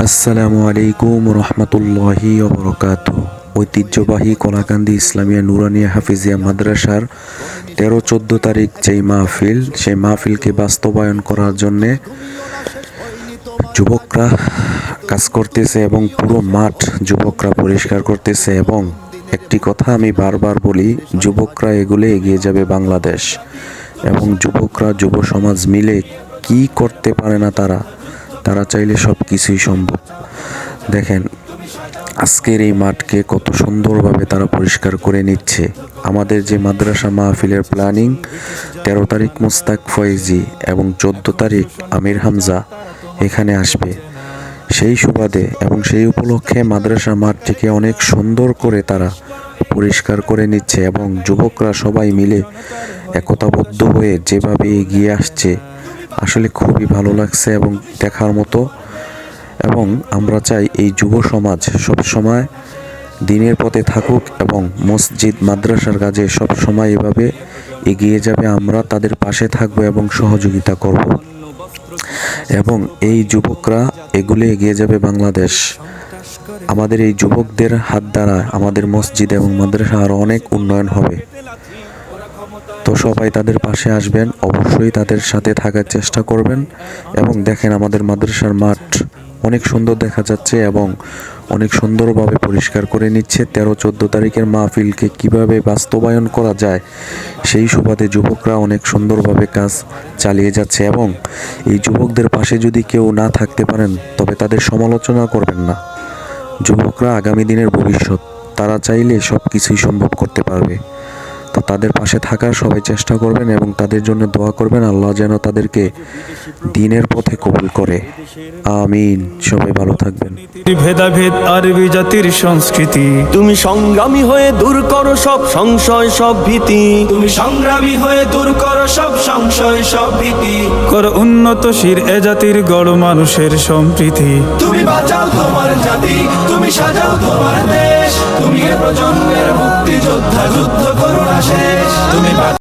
আসসালামু আলাইকুম রহমতুল্লাহি ওবরাকাতুহু। ঐতিহ্যবাহী কলাকান্দি ইসলামিয়া নুরানিয়া হাফিজিয়া মাদ্রাসার 13-14 তারিখ যেই মাহফিল, সেই মাহফিলকে বাস্তবায়ন করার জন্যে যুবকরা কাজ করতেছে এবং পুরো মাঠ যুবকরা পরিষ্কার করতেছে। এবং একটি কথা আমি বারবার বলি, যুবকরা এগুলো এগিয়ে যাবে বাংলাদেশ। এবং যুবকরা, যুব সমাজ মিলে কি করতে পারে না তারা চাইলে সব কিছুই সম্ভব। দেখেন আজকের এই মাঠকে কত সুন্দরভাবে তারা পরিষ্কার করে নিচ্ছে। আমাদের যে মাদ্রাসা মাহফিলের প্ল্যানিং, 13 তারিখ মুস্তাক ফয়েজি এবং 14 তারিখ আমির হামজা এখানে আসবে, সেই সুবাদে এবং সেই উপলক্ষে মাদ্রাসা মাঠটিকে অনেক সুন্দর করে তারা পরিষ্কার করে নিচ্ছে। এবং যুবকরা সবাই মিলে একতাবদ্ধ হয়ে যেভাবে এগিয়ে আসছে, আসলে খুবই ভালো লাগছে এবং দেখার মতো। এবং আমরা চাই এই যুব সমাজ সব সময় দিনের পথে থাকুক এবং মসজিদ মাদ্রাসার কাজে সব সময় এভাবে এগিয়ে যাবে। আমরা তাদের পাশে থাকব এবং সহযোগিতা করব। এবং এই যুবকরা এগুলো এগিয়ে যাবে বাংলাদেশ। আমাদের এই যুবকদের হাত দ্বারা আমাদের মসজিদ এবং মাদ্রাসা আরও অনেক উন্নয়ন হবে। তো সবাই তাদের পাশে আসবেন, অবশ্যই তাদের সাথে থাকার চেষ্টা করবেন। এবং দেখেন আমাদের মাদ্রাসার মাঠ অনেক সুন্দর দেখা যাচ্ছে এবং অনেক সুন্দরভাবে পরিষ্কার করে নিচ্ছে। 13-14 তারিখের মাহফিলকে কিভাবে বাস্তবায়ন করা যায় সেই সুবাদে যুবকরা অনেক সুন্দরভাবে কাজ চালিয়ে যাচ্ছে। এবং এই যুবকদের পাশে যদি কেউ না থাকতে পারেন তবে তাদের সমালোচনা করবেন না। যুবকরা আগামী দিনের ভবিষ্যৎ, তারা চাইলে সব কিছুই সম্ভব করতে পারবে। তো তাদের পাশে থাকার সবাই চেষ্টা করবেন এবং তাদের জন্য দোয়া করবেন, আল্লাহ যেন তাদেরকে দ্বীনের পথে কবুল করে। আমিন। সবাই ভালো থাকবেন। ভেদাভেদ আরবি জাতির সংস্কৃতি, তুমি সংগ্রামী হয়ে দূর করো সব সংশয় সব ভীতি। তুমি সংগ্রামী হয়ে দূর করো সব সংশয় সব ভীতি। করো উন্নতশীল এ জাতির গড় মানুষের সম্প্রীতি। তুমি বাঁচাও তোমার জাতি, তুমি সাজাও তোমার দেশ। তুমি এ প্রজন্মের মুক্তিযোদ্ধা, যুদ্ধ করো না শেষ। তুমি